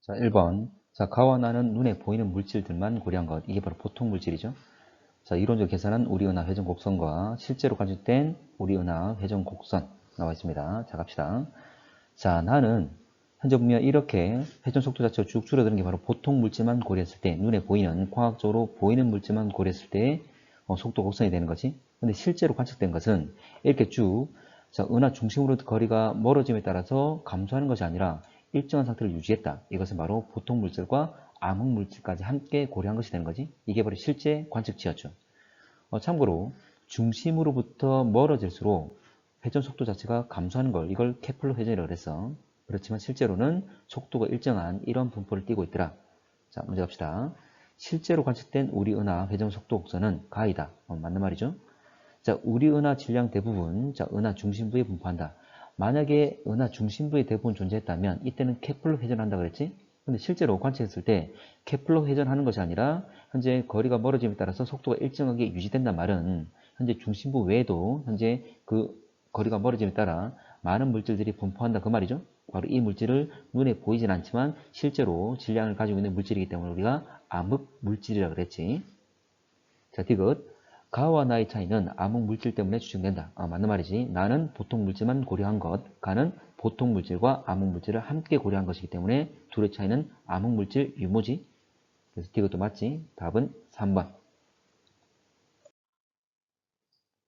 자, 1번. 자, 가와 나는 눈에 보이는 물질들만 고려한 것. 이게 바로 보통 물질이죠. 자, 이론적 계산한 우리 은하 회전 곡선과 실제로 관측된 우리 은하 회전 곡선 나와 있습니다. 자, 갑시다. 자, 나는 현재 보면 이렇게 회전 속도 자체가 쭉 줄어드는 게 바로 보통 물질만 고려했을 때, 눈에 보이는, 과학적으로 보이는 물질만 고려했을 때 속도 곡선이 되는 거지. 근데 실제로 관측된 것은 이렇게 쭉, 자, 은하 중심으로 거리가 멀어짐에 따라서 감소하는 것이 아니라 일정한 상태를 유지했다. 이것은 바로 보통 물질과 암흑 물질까지 함께 고려한 것이 되는 거지. 이게 바로 실제 관측치였죠. 참고로 중심으로부터 멀어질수록 회전 속도 자체가 감소하는 걸, 이걸 케플러 회전이라고 그랬어. 그렇지만 실제로는 속도가 일정한 이런 분포를 띠고 있더라. 자, 문제 갑시다. 실제로 관측된 우리 은하 회전 속도 곡선은 가이다. 맞는 말이죠. 자, 우리 은하 질량 대부분, 자, 은하 중심부에 분포한다. 만약에 은하 중심부에 대부분 존재했다면 이때는 케플러 회전한다 그랬지? 근데 실제로 관측했을 때 케플러 회전하는 것이 아니라 현재 거리가 멀어짐에 따라서 속도가 일정하게 유지된단 말은 현재 중심부 외에도 현재 그 거리가 멀어짐에 따라 많은 물질들이 분포한다 그 말이죠. 바로 이 물질을 눈에 보이진 않지만 실제로 질량을 가지고 있는 물질이기 때문에 우리가 암흑 물질이라고 그랬지. 자, 디귿. 가와 나의 차이는 암흑 물질 때문에 추정된다. 맞는 말이지. 나는 보통 물질만 고려한 것, 가는 보통 물질과 암흑 물질을 함께 고려한 것이기 때문에 둘의 차이는 암흑 물질 유무지. 그래서 디귿도 맞지. 답은 3번.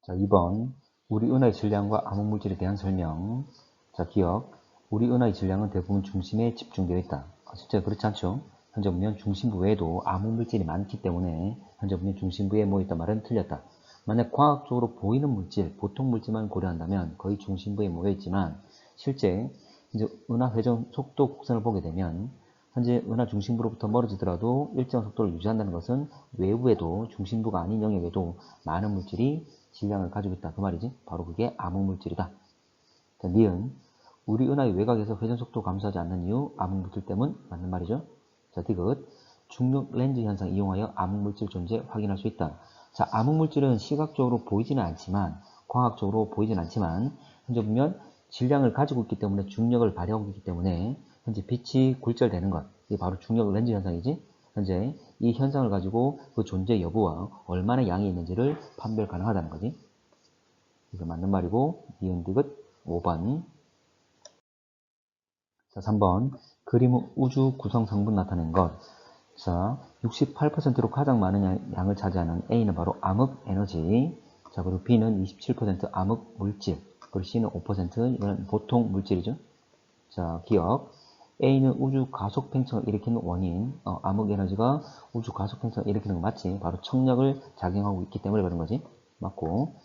자, 2번. 우리 은하의 질량과 암흑 물질에 대한 설명. 자, 기억. 우리 은하의 질량은 대부분 중심에 집중되어 있다. 실제 그렇지 않죠? 현재 보면 중심부 외에도 암흑 물질이 많기 때문에 현재 보면 중심부에 모여있단 말은 틀렸다. 만약 과학적으로 보이는 물질, 보통 물질만 고려한다면 거의 중심부에 모여있지만 실제 이제 은하 회전 속도 곡선을 보게 되면 현재 은하 중심부로부터 멀어지더라도 일정 속도를 유지한다는 것은 외부에도 중심부가 아닌 영역에도 많은 물질이 질량을 가지고 있다. 그 말이지. 바로 그게 암흑물질이다. 자, 니은. 우리 은하의 외곽에서 회전 속도 감소하지 않는 이유 암흑물질 때문 맞는 말이죠. 자, 디귿. 중력 렌즈 현상 이용하여 암흑물질 존재 확인할 수 있다. 자, 암흑물질은 시각적으로 보이지는 않지만 과학적으로 보이지는 않지만 현재 보면 질량을 가지고 있기 때문에 중력을 발휘하고 있기 때문에 현재 빛이 굴절되는 것, 이게 바로 중력 렌즈 현상이지. 현재 이 현상을 가지고 그 존재 여부와 얼마나 양이 있는지를 판별 가능하다는 거지. 이거 맞는 말이고, 니은 디귿 5번. 자, 3번. 그림은 우주 구성 성분 나타낸 것. 자, 68%로 가장 많은 양을 차지하는 A는 바로 암흑 에너지. 자, 그리고 B는 27% 암흑 물질. 그리고 C는 5% 이건 보통 물질이죠. 자, 기억. A는 우주 가속 팽창을 일으키는 원인, 암흑 에너지가 우주 가속 팽창을 일으키는 거 맞지? 바로 청력을 작용하고 있기 때문에 그런 거지. 맞고.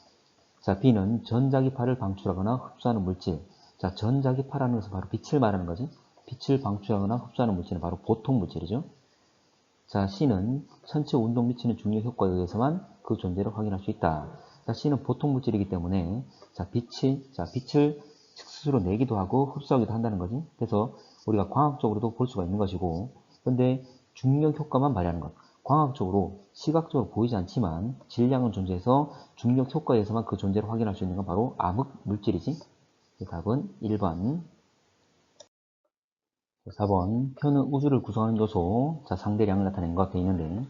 자, B는 전자기파를 방출하거나 흡수하는 물질. 자, 전자기파라는 것은 바로 빛을 말하는 거지. 빛을 방출하거나 흡수하는 물질은 바로 보통 물질이죠. 자, C는 천체 운동 미치는 중력 효과에 의해서만 그 존재를 확인할 수 있다. 자, C는 보통 물질이기 때문에 빛을 스스로 내기도 하고 흡수하기도 한다는 거지. 그래서 우리가 과학적으로도 볼 수가 있는 것이고, 근데 중력 효과만 발휘하는 것. 과학적으로, 시각적으로 보이지 않지만 질량은 존재해서 중력 효과에서만 그 존재를 확인할 수 있는 건 바로 암흑 물질이지. 답은 1번. 4번. 표는 우주를 구성하는 요소, 자, 상대량을 나타낸 것 되어 있는데,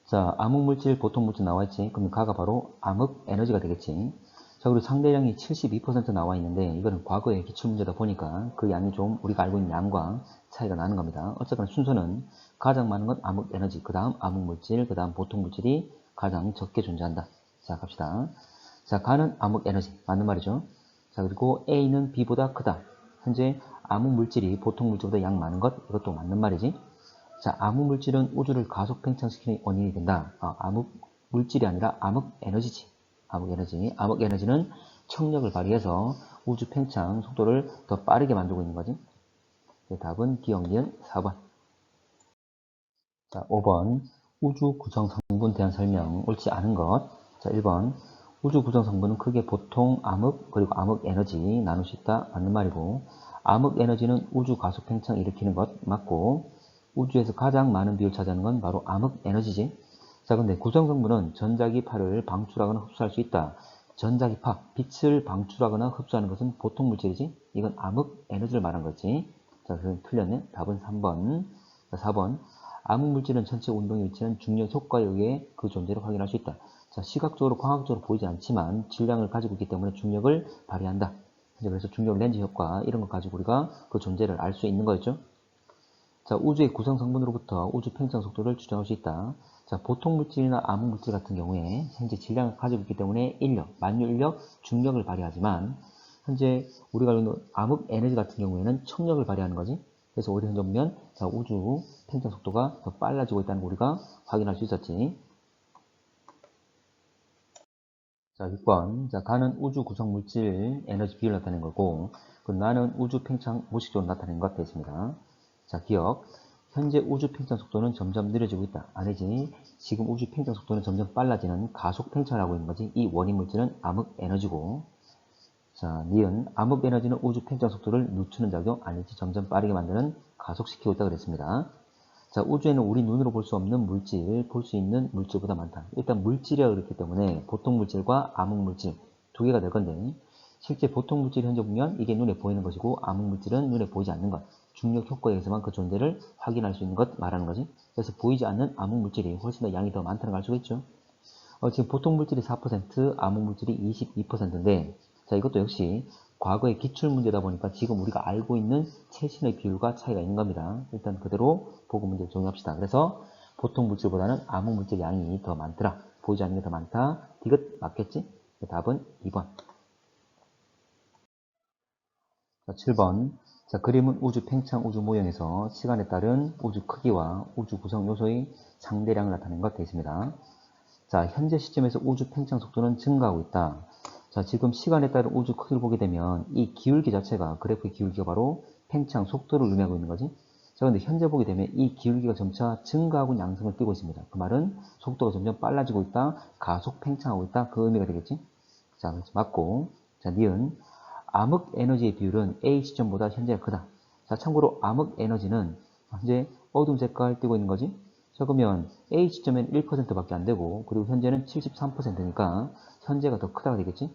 자, 암흑물질, 보통물질 나와있지? 그럼 가가 바로 암흑 에너지가 되겠지. 자, 그리고 상대량이 72% 나와 있는데, 이거는 과거의 기출문제다 보니까 그 양이 좀 우리가 알고 있는 양과 차이가 나는 겁니다. 어쨌거나 순서는 가장 많은 건 암흑 에너지, 그 다음 암흑물질, 그 다음 보통물질이 가장 적게 존재한다. 자, 갑시다. 자, 가는 암흑 에너지, 맞는 말이죠. 자, 그리고 A는 B보다 크다. 현재 암흑물질이 보통물질보다 양 많은 것, 이것도 맞는 말이지. 자, 암흑물질은 우주를 가속 팽창시키는 원인이 된다. 암흑물질이 아니라 암흑에너지지. 암흑에너지. 암흑에너지는 청력을 발휘해서 우주 팽창 속도를 더 빠르게 만들고 있는 거지. 답은 기억 니은 4번. 자, 5번. 우주 구성 성분 대한 설명. 옳지 않은 것. 자, 1번. 우주 구성 성분은 크게 보통, 암흑, 그리고 암흑에너지 나눌 수 있다. 맞는 말이고, 암흑에너지는 우주 가속 팽창 일으키는 것 맞고, 우주에서 가장 많은 비율을 차지하는 건 바로 암흑에너지지. 자, 근데 구성 성분은 전자기파를 방출하거나 흡수할 수 있다. 전자기파, 빛을 방출하거나 흡수하는 것은 보통 물질이지. 이건 암흑에너지를 말한 거지. 자, 그럼 틀렸네. 답은 3번. 자, 4번. 암흑물질은 전체 운동에 미치는 중력 효과에 의해 그 존재를 확인할 수 있다. 자, 시각적으로, 광학적으로 보이지 않지만 질량을 가지고 있기 때문에 중력을 발휘한다. 그래서 중력 렌즈 효과 이런 거 가지고 우리가 그 존재를 알 수 있는 거였죠. 자, 우주의 구성 성분으로부터 우주 팽창 속도를 추정할 수 있다. 자, 보통 물질이나 암흑 물질 같은 경우에 현재 질량을 가지고 있기 때문에 인력, 만유 인력, 중력을 발휘하지만 현재 우리가 알고 있는 암흑 에너지 같은 경우에는 청력을 발휘하는 거지. 그래서 오히려 현재 보면 자, 우주 팽창 속도가 더 빨라지고 있다는 걸 우리가 확인할 수 있었지. 자, 6번. 자, 가는 우주 구성 물질 에너지 비율을 나타낸 거고, 그 나는 우주 팽창 무식적으로 나타낸 것 되어 있습니다. 자, 기억. 현재 우주 팽창 속도는 점점 느려지고 있다. 아니지. 지금 우주 팽창 속도는 점점 빨라지는 가속 팽창을 하고 있는 거지. 이 원인 물질은 암흑 에너지고. 자, 니은. 암흑 에너지는 우주 팽창 속도를 늦추는 작용, 아니지. 점점 빠르게 만드는 가속시키고 있다 그랬습니다. 자, 우주에는 우리 눈으로 볼 수 없는 물질, 볼 수 있는 물질보다 많다. 일단 물질이라 그랬기 때문에 보통 물질과 암흑 물질 두 개가 될 건데, 실제 보통 물질 현재 보면 이게 눈에 보이는 것이고, 암흑 물질은 눈에 보이지 않는 것. 중력 효과에 의해서만 그 존재를 확인할 수 있는 것 말하는 거지. 그래서 보이지 않는 암흑 물질이 훨씬 더 양이 더 많다는 걸 알 수가 있죠. 지금 보통 물질이 4%, 암흑 물질이 22%인데, 자, 이것도 역시 과거의 기출 문제다 보니까 지금 우리가 알고 있는 최신의 비율과 차이가 있는 겁니다. 일단 그대로 보고 문제를 정리합시다. 그래서 보통 물질보다는 암흑 물질 양이 더 많더라. 보이지 않는 게 더 많다. 디귿 맞겠지? 답은 2번. 자, 7번. 자, 그림은 우주 팽창 우주 모형에서 시간에 따른 우주 크기와 우주 구성 요소의 상대량을 나타낸 것 되어 있습니다. 자, 현재 시점에서 우주 팽창 속도는 증가하고 있다. 자, 지금 시간에 따른 우주 크기를 보게 되면 이 기울기 자체가, 그래프의 기울기가 바로 팽창 속도를 의미하고 있는 거지. 자, 근데 현재 보게 되면 이 기울기가 점차 증가하고 양승을 띠고 있습니다. 그 말은 속도가 점점 빨라지고 있다, 가속 팽창하고 있다, 그 의미가 되겠지. 자, 그래서 맞고. 자, 니은. 암흑 에너지의 비율은 A 시점보다 현재가 크다. 자, 참고로 암흑 에너지는 현재 어두운 색깔 띄고 있는 거지. 자, 그러면 A 시점엔 1%밖에 안 되고, 그리고 현재는 73%니까 현재가 더 크다가 되겠지.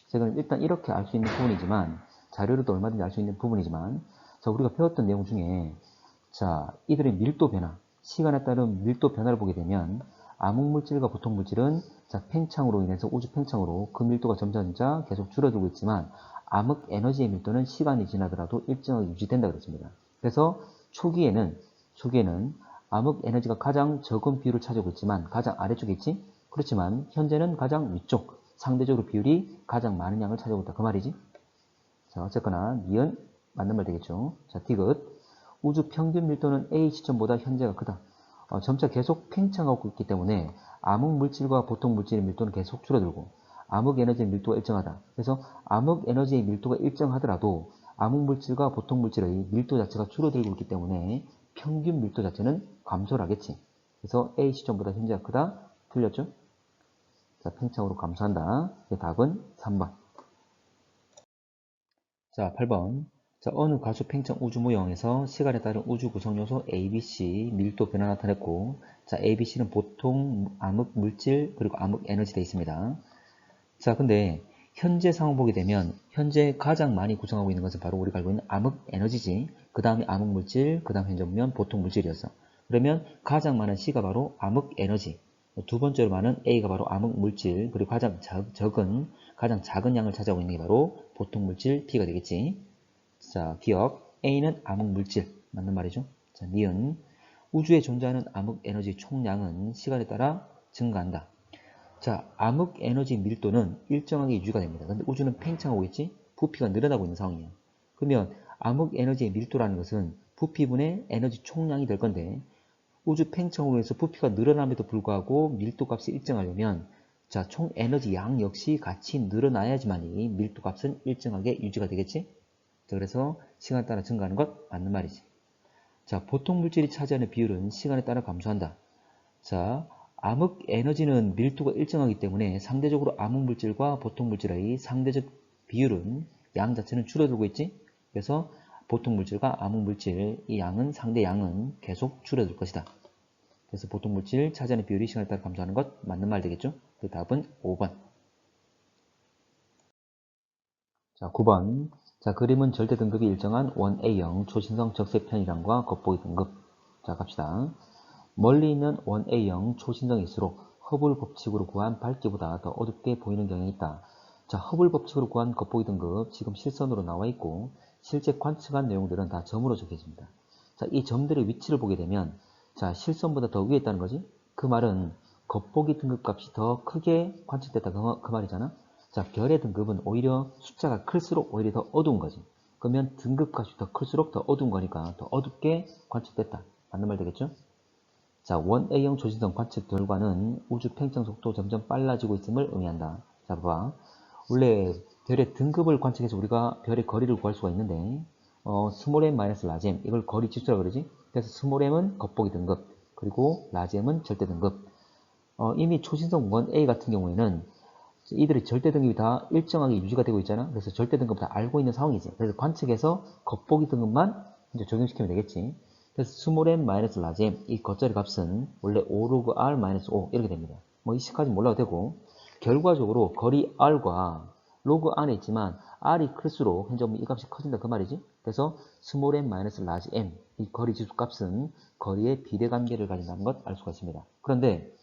자, 그럼 일단 이렇게 알 수 있는 부분이지만, 자료로도 얼마든지 알 수 있는 부분이지만, 자, 우리가 배웠던 내용 중에, 자, 이들의 밀도 변화, 시간에 따른 밀도 변화를 보게 되면, 암흑물질과 보통물질은 자, 팽창으로 인해서 우주 팽창으로 그 밀도가 점차 계속 줄어들고 있지만, 암흑 에너지의 밀도는 시간이 지나더라도 일정하게 유지된다 그랬습니다. 그래서 초기에는 암흑 에너지가 가장 적은 비율을 차지하고 있지만 가장 아래쪽에 있지? 그렇지만 현재는 가장 위쪽, 상대적으로 비율이 가장 많은 양을 차지하고 있다. 그 말이지? 자, 어쨌거나 니은 맞는 말 되겠죠. 자, 디귿. 우주 평균 밀도는 A 시점보다 현재가 크다. 점차 계속 팽창하고 있기 때문에 암흑 물질과 보통 물질의 밀도는 계속 줄어들고 암흑 에너지의 밀도가 일정하다. 그래서 암흑 에너지의 밀도가 일정하더라도 암흑 물질과 보통 물질의 밀도 자체가 줄어들고 있기 때문에 평균 밀도 자체는 감소를 하겠지. 그래서 A 시점보다 현재가 크다. 틀렸죠? 자, 팽창으로 감소한다. 답은 3번. 자, 8번. 자, 어느 가수 팽창 우주 모형에서 시간에 따른 우주 구성 요소 ABC 밀도 변화 나타냈고, 자, ABC는 보통 암흑 물질 그리고 암흑 에너지 되어 있습니다. 자, 근데 현재 상황 보게 되면 현재 가장 많이 구성하고 있는 것은 바로 우리가 알고 있는 암흑 에너지지. 그 다음에 암흑 물질, 그 다음 현재 보면 보통 물질이었어. 그러면 가장 많은 C가 바로 암흑 에너지. 두 번째로 많은 A가 바로 암흑 물질, 그리고 가장 가장 작은 양을 차지하고 있는 게 바로 보통 물질 B가 되겠지. 자, 기억. A는 암흑 물질. 맞는 말이죠. 자, 니은. 우주에 존재하는 암흑 에너지 총량은 시간에 따라 증가한다. 자, 암흑 에너지 밀도는 일정하게 유지가 됩니다. 근데 우주는 팽창하고 있지? 부피가 늘어나고 있는 상황이에요. 그러면 암흑 에너지의 밀도라는 것은 부피분의 에너지 총량이 될 건데, 우주 팽창으로 해서 부피가 늘어남에도 불구하고 밀도 값이 일정하려면 자, 총 에너지 양 역시 같이 늘어나야지만이 밀도 값은 일정하게 유지가 되겠지? 자, 그래서 시간에 따라 증가하는 것 맞는 말이지. 자, 보통 물질이 차지하는 비율은 시간에 따라 감소한다. 자, 암흑 에너지는 밀도가 일정하기 때문에 상대적으로 암흑 물질과 보통 물질의 상대적 비율은 양 자체는 줄어들고 있지? 그래서 보통 물질과 암흑 물질 이 양은 상대 양은 계속 줄어들 것이다. 그래서 보통 물질 차지하는 비율이 시간에 따라 감소하는 것 맞는 말 되겠죠? 그 답은 5번. 자, 9번. 자, 그림은 절대 등급이 일정한 원 A형 초신성 적세 편이량과 겉보기 등급. 자, 갑시다. 멀리 있는 원 A형 초신성일수록 허블 법칙으로 구한 밝기보다 더 어둡게 보이는 경향이 있다. 자, 허블 법칙으로 구한 겉보기 등급 지금 실선으로 나와 있고 실제 관측한 내용들은 다 점으로 적혀집니다. 자, 이 점들의 위치를 보게 되면 자, 실선보다 더 위에 있다는 거지. 그 말은 겉보기 등급 값이 더 크게 관측됐다 그 말이잖아. 자, 별의 등급은 오히려 숫자가 클수록 오히려 더 어두운 거지. 그러면 등급 값이 더 클수록 더 어두운 거니까 더 어둡게 관측됐다. 맞는 말 되겠죠? 자, 원 A형 초신성 관측 결과는 우주 팽창 속도 점점 빨라지고 있음을 의미한다. 자, 봐봐. 원래 별의 등급을 관측해서 우리가 별의 거리를 구할 수가 있는데 스몰 m 마이너스 라지 m 이걸 거리 지수라고 그러지. 그래서 스몰 m은 겉보기 등급 그리고 라지 m은 절대 등급. 이미 초신성 원 A 같은 경우에는 이들의 절대 등급이 다 일정하게 유지가 되고 있잖아. 그래서 절대 등급 다 알고 있는 상황이지. 그래서 관측해서 겉보기 등급만 이제 적용시키면 되겠지. 그래서 스몰 m 마이너스 라지 m 이 겉자리 값은 원래 5 로그 r 마이너스 5 이렇게 됩니다. 뭐 이 식까지 몰라도 되고 결과적으로 거리 r과 로그 안에 있지만 r이 클수록 현재 이 값이 커진다 그 말이지. 그래서 스몰 m 마이너스 라지 m 이 거리 지수 값은 거리의 비례관계를 가진다는 것 알 수가 있습니다. 그런데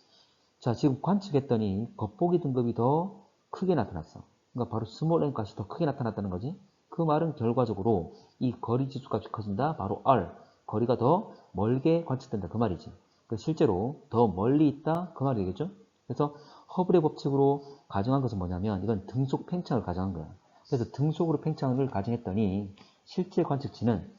자, 지금 관측했더니 겉보기 등급이 더 크게 나타났어. 그러니까 바로 스몰 m 값이 더 크게 나타났다는 거지. 그 말은 결과적으로 이 거리 지수 값이 커진다. 바로 r. 거리가 더 멀게 관측된다. 그 말이지. 실제로 더 멀리 있다. 그 말이 되겠죠? 그래서 허블의 법칙으로 가정한 것은 뭐냐면 이건 등속 팽창을 가정한 거야. 그래서 등속으로 팽창을 가정했더니 실제 관측치는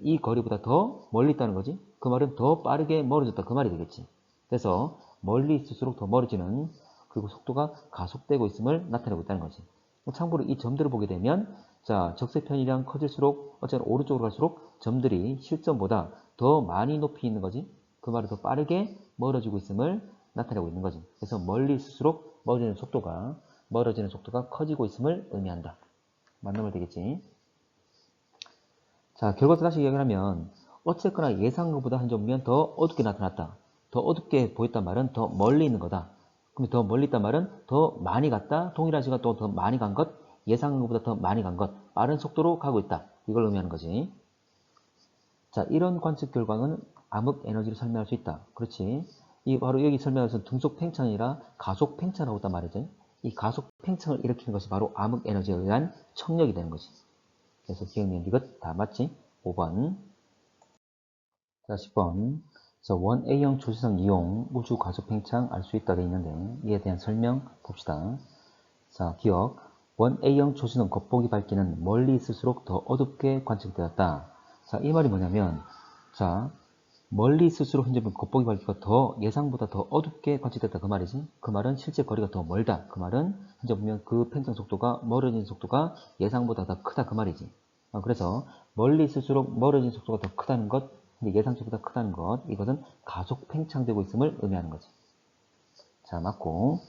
이 거리보다 더 멀리 있다는 거지. 그 말은 더 빠르게 멀어졌다. 그 말이 되겠지. 그래서 멀리 있을수록 더 멀어지는 그리고 속도가 가속되고 있음을 나타내고 있다는 거지. 참고로 이 점들을 보게 되면 자, 적색 편이랑 커질수록 어쨌든 오른쪽으로 갈수록 점들이 실점보다 더 많이 높이 있는 거지. 그 말은 더 빠르게 멀어지고 있음을 나타내고 있는 거지. 그래서 멀리 있을수록 멀어지는 속도가 커지고 있음을 의미한다. 맞는 말 되겠지. 자, 결과도 다시 이야기를 하면 어쨌거나 예상한 것보다 한 점이면 더 어둡게 나타났다. 더 어둡게 보였단 말은 더 멀리 있는 거다. 그럼 더 멀리 있단 말은 더 많이 갔다. 동일한 시간 또 더 많이 간 것. 예상한 것보다 더 많이 간 것. 빠른 속도로 가고 있다. 이걸 의미하는 거지. 자, 이런 관측 결과는 암흑 에너지로 설명할 수 있다. 그렇지. 이 바로 여기 설명해서 등속 팽창이 아니라 가속 팽창을 하고 있단 말이죠. 이 가속 팽창을 일으키는 것이 바로 암흑 에너지에 의한 청력이 되는 거지. 그래서 기억력 이것 다 맞지? 5번. 자, 10번. 원 A형 초시성 이용 우주 가속 팽창 알 수 있다 되어 있는데 이에 대한 설명 봅시다. 자, 기억. 원 A형 초시성 겉보기 밝기는 멀리 있을수록 더 어둡게 관측되었다. 자, 이 말이 뭐냐면 자, 멀리 있을수록 현재 겉보기 밝기가 더 예상보다 더 어둡게 관측됐다 그 말이지. 그 말은 실제 거리가 더 멀다. 그 말은 현재 보면 그 팽창 속도가 멀어진 속도가 예상보다 더 크다 그 말이지. 그래서 멀리 있을수록 멀어진 속도가 더 크다는 것, 예상치보다 크다는 것, 이것은 가속 팽창되고 있음을 의미하는 거지. 자, 맞고.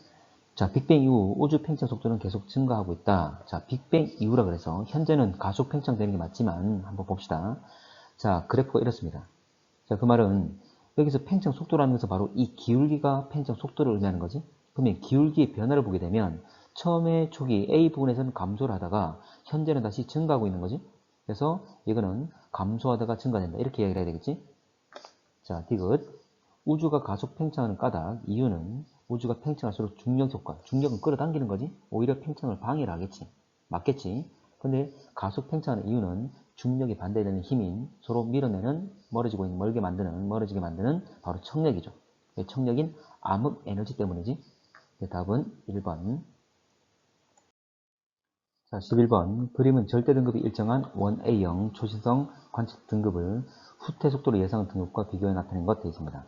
자, 빅뱅 이후 우주 팽창 속도는 계속 증가하고 있다. 자, 빅뱅 이후라 그래서 현재는 가속 팽창되는 게 맞지만 한번 봅시다. 자, 그래프가 이렇습니다. 자, 그 말은 여기서 팽창 속도라는 것은 바로 이 기울기가 팽창 속도를 의미하는 거지. 그러면 기울기의 변화를 보게 되면 처음에 초기 A 부분에서는 감소를 하다가 현재는 다시 증가하고 있는 거지. 그래서 이거는 감소하다가 증가된다. 이렇게 이야기를 해야 되겠지. 자, 디귿. 우주가 가속 팽창하는 까닭. 이유는 우주가 팽창할수록 중력 효과. 중력은 끌어당기는 거지. 오히려 팽창을 방해를 하겠지. 맞겠지. 근데 가속 팽창하는 이유는 중력이 반대되는 힘인 서로 밀어내는 멀어지게 만드는 바로 청력이죠. 청력인 암흑 에너지 때문이지. 답은 1번. 자, 11번. 그림은 절대 등급이 일정한 원 A형 초신성 관측 등급을 후퇴 속도로 예상 등급과 비교해 나타낸 것 되어 있습니다.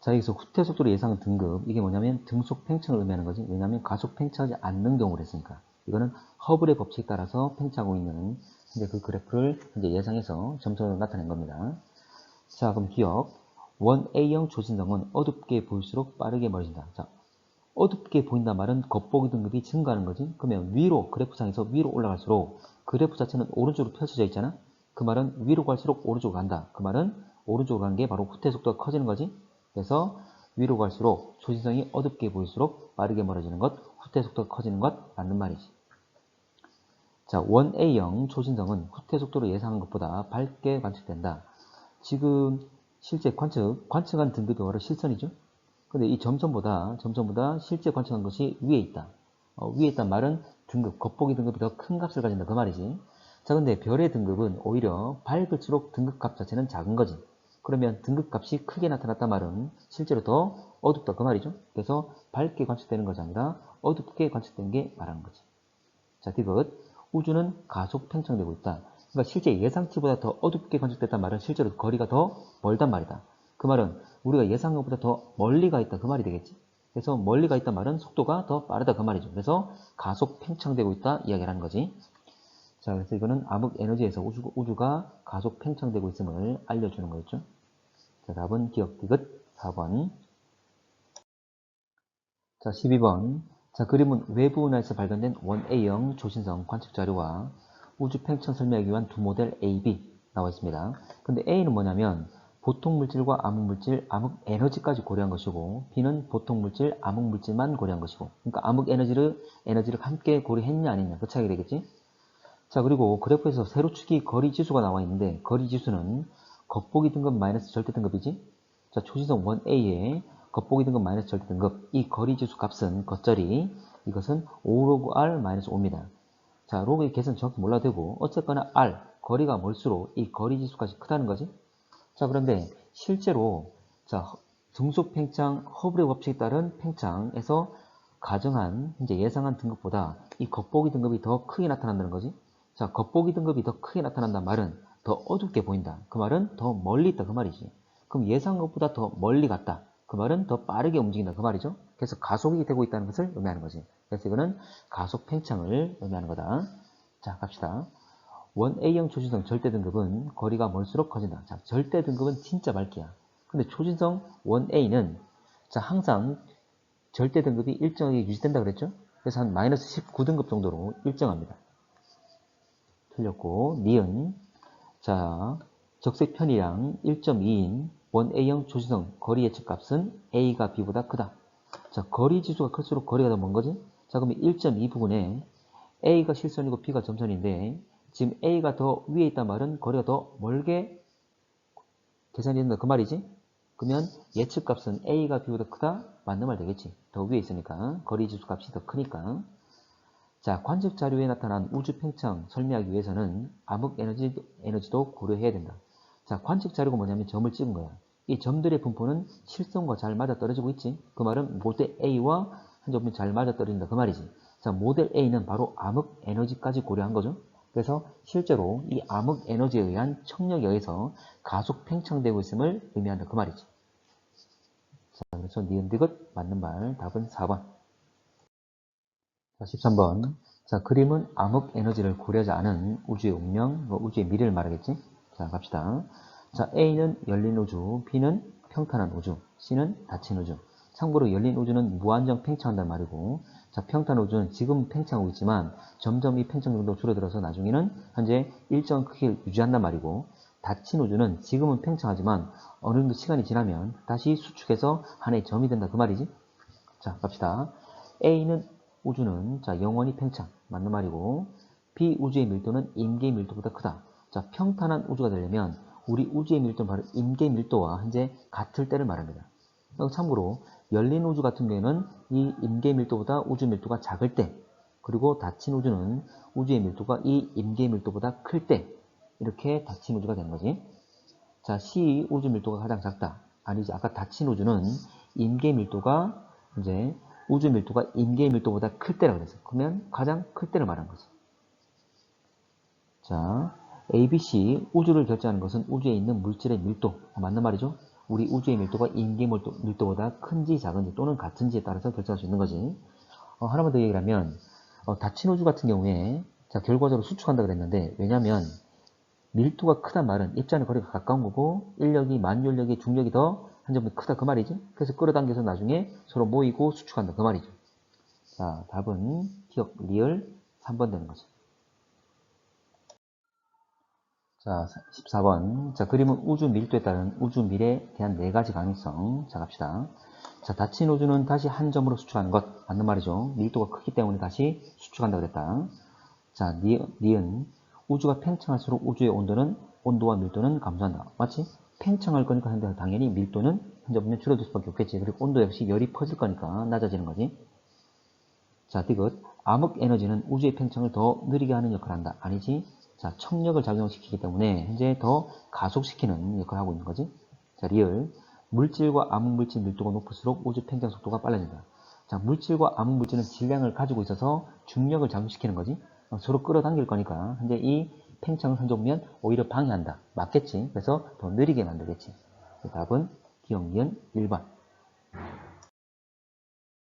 자, 여기서 후퇴 속도로 예상 등급, 이게 뭐냐면 등속 팽창을 의미하는 거지. 왜냐하면 가속 팽창하지 않는 경우를 했으니까. 이거는 허블의 법칙에 따라서 팽창하고 있는 이제 그 그래프를 이제 예상해서 점수로 나타낸 겁니다. 자, 그럼 기억. 원 A형 초신성은 어둡게 보일수록 빠르게 멀어진다. 자, 어둡게 보인단 말은 겉보기 등급이 증가하는 거지. 그러면 위로, 그래프상에서 위로 올라갈수록 그래프 자체는 오른쪽으로 펼쳐져 있잖아. 그 말은 위로 갈수록 오른쪽으로 간다. 그 말은 오른쪽으로 가는 게 바로 후퇴 속도가 커지는 거지. 그래서 위로 갈수록 초신성이 어둡게 보일수록 빠르게 멀어지는 것, 후퇴 속도가 커지는 것 맞는 말이지. 자, 원 A형 초신성은 후퇴 속도로 예상한 것보다 밝게 관측된다. 지금 실제 관측한 등급이 바로 실선이죠. 근데 이 점선보다 실제 관측한 것이 위에 있다. 위에 있단 말은 등급, 겉보기 등급이 더 큰 값을 가진다 그 말이지. 자, 근데 별의 등급은 오히려 밝을수록 등급값 자체는 작은 거지. 그러면 등급값이 크게 나타났단 말은 실제로 더 어둡다 그 말이죠. 그래서 밝게 관측되는 것이 아니라 어둡게 관측되는 게 말하는 거지. 자, 디귿. 우주는 가속 팽창되고 있다. 그러니까 실제 예상치보다 더 어둡게 관측됐단 말은 실제로 거리가 더 멀단 말이다. 그 말은 우리가 예상한 것보다 더 멀리 가 있다 그 말이 되겠지. 그래서 멀리 가 있단 말은 속도가 더 빠르다 그 말이죠. 그래서 가속 팽창되고 있다 이야기를 하는 거지. 자, 그래서 이거는 암흑 에너지에서 우주가 가속 팽창되고 있음을 알려주는 거였죠. 자, 답은 기억 디귿 4번. 자, 12번. 자, 그림은 외부 은하에서 발견된 원 A형 초신성 관측 자료와 우주 팽창 설명하기 위한 두 모델 A, B 나와 있습니다. 근데 A는 뭐냐면 보통 물질과 암흑 물질, 암흑 에너지까지 고려한 것이고 B는 보통 물질, 암흑 물질만 고려한 것이고 그러니까 암흑 에너지를 함께 고려했냐 아니냐 그 차이가 되겠지. 자, 그리고 그래프에서 세로축이 거리 지수가 나와 있는데 거리 지수는 겉보기 등급 마이너스 절대 등급이지. 자, 초신성 1A의 겉보기 등급 마이너스 절대 등급 이 거리 지수 값은 겉절이 이것은 5 로그 R 마이너스 5입니다. 자, 로그의 계산 정확히 몰라도 되고 어쨌거나 R 거리가 멀수록 이 거리 지수까지 크다는 거지. 자, 그런데 실제로 자, 등속 팽창 허블의 법칙에 따른 팽창에서 가정한 이제 예상한 등급보다 이 겉보기 등급이 더 크게 나타난다는 거지. 자, 겉보기 등급이 더 크게 나타난다는 말은 더 어둡게 보인다. 그 말은 더 멀리 있다 그 말이지. 그럼 예상한 것보다 더 멀리 갔다. 그 말은 더 빠르게 움직인다 그 말이죠. 그래서 가속이 되고 있다는 것을 의미하는 거지. 그래서 이거는 가속 팽창을 의미하는 거다. 자, 갑시다. 원 A형 초신성 절대 등급은 거리가 멀수록 커진다. 자, 절대 등급은 진짜 밝기야. 근데 초신성 원 A는 자, 항상 절대 등급이 일정하게 유지된다 그랬죠? 그래서 한 마이너스 19등급 정도로 일정합니다. 틀렸고, 니은. 자, 적색 편이량 1.2인 원 A형 초신성 거리 예측 값은 A가 B보다 크다. 자, 거리 지수가 클수록 거리가 더 먼 거지? 자, 그러면 1.2 부분에 A가 실선이고 B가 점선인데 지금 A가 더 위에 있단 말은 거리가 더 멀게 계산이 된다 그 말이지? 그러면 예측 값은 A가 B보다 크다? 맞는 말 되겠지. 더 위에 있으니까 거리 지수 값이 더 크니까. 자, 관측 자료에 나타난 우주 팽창 설명하기 위해서는 암흑 에너지도 고려해야 된다. 자, 관측 자료가 뭐냐면 점을 찍은 거야. 이 점들의 분포는 실선과 잘 맞아 떨어지고 있지. 그 말은 모델 A와 한 점이 잘 맞아 떨어진다 그 말이지. 자, 모델 A는 바로 암흑 에너지까지 고려한 거죠. 그래서 실제로 이 암흑 에너지에 의한 청력에 의해서 가속 팽창되고 있음을 의미한다 그 말이지. 자, 그래서 니은 디귿 맞는 말 답은 4번. 자, 13번. 자, 그림은 암흑 에너지를 고려하지 않은 우주의 운명, 우주의 미래를 말하겠지? 자, 갑시다. 자, A는 열린 우주, B는 평탄한 우주, C는 닫힌 우주. 참고로 열린 우주는 무한정 팽창한단 말이고, 자, 평탄한 우주는 지금 팽창하고 있지만 점점 이 팽창 정도 줄어들어서 나중에는 현재 일정 크기를 유지한단 말이고, 닫힌 우주는 지금은 팽창하지만 어느 정도 시간이 지나면 다시 수축해서 하나의 점이 된다 그 말이지. 자, 갑시다. A는 우주는 자 영원히 팽창 맞는 말이고 B 우주의 밀도는 임계의 밀도보다 크다. 자, 평탄한 우주가 되려면 우리 우주의 밀도는 바로 임계의 밀도와 현재 같을 때를 말합니다. 참고로 열린 우주 같은 경우에는 이 임계의 밀도보다 우주 밀도가 작을 때, 그리고 닫힌 우주는 우주의 밀도가 이 임계의 밀도보다 클 때 이렇게 닫힌 우주가 되는 거지. 자, C 우주 밀도가 가장 작다. 아니지, 아까 닫힌 우주는 임계 밀도가 이제 우주 밀도가 임계 밀도보다 클 때라고 그랬어요. 그러면 가장 클 때를 말한 거지. 자, A, B, C 우주를 결정하는 것은 우주에 있는 물질의 밀도 맞는 말이죠. 우리 우주의 밀도가 임계 밀도보다 큰지 작은지 또는 같은지에 따라서 결정할 수 있는 거지. 하나만 더 얘기를 하면 닫힌 우주 같은 경우에 자, 결과적으로 수축한다 그랬는데 왜냐면 밀도가 크단 말은 입자는 거리가 가까운 거고 인력이 만유력이 중력이 더 한 점보다 크다 그 말이지. 그래서 끌어당겨서 나중에 서로 모이고 수축한다 그 말이죠. 자, 답은 기억 리얼 3번 되는 거죠. 자, 14번. 자, 그림은 우주 밀도에 따른 우주 미래에 대한 4가지 가능성. 자, 갑시다. 자, 닫힌 우주는 다시 한 점으로 수축하는 것. 맞는 말이죠. 밀도가 크기 때문에 다시 수축한다 그랬다. 자, 니은. 우주가 팽창할수록 우주의 온도와 밀도는 감소한다. 맞지? 팽창할 거니까 당연히 밀도는 현재 보면 줄어들 수밖에 없겠지. 그리고 온도 역시 열이 퍼질 거니까 낮아지는 거지. 자, 디귿. 암흑 에너지는 우주의 팽창을 더 느리게 하는 역할을 한다. 아니지. 자, 청력을 작용시키기 때문에 현재 더 가속시키는 역할을 하고 있는 거지. 자, 리을. 물질과 암흑물질 밀도가 높을수록 우주 팽창 속도가 빨라진다. 자, 물질과 암흑물질은 질량을 가지고 있어서 중력을 작용시키는 거지. 서로 끌어당길 거니까 현재 이 팽창을 현재 보면 오히려 방해한다. 맞겠지. 그래서 더 느리게 만들겠지. 답은 기억 니은 1번.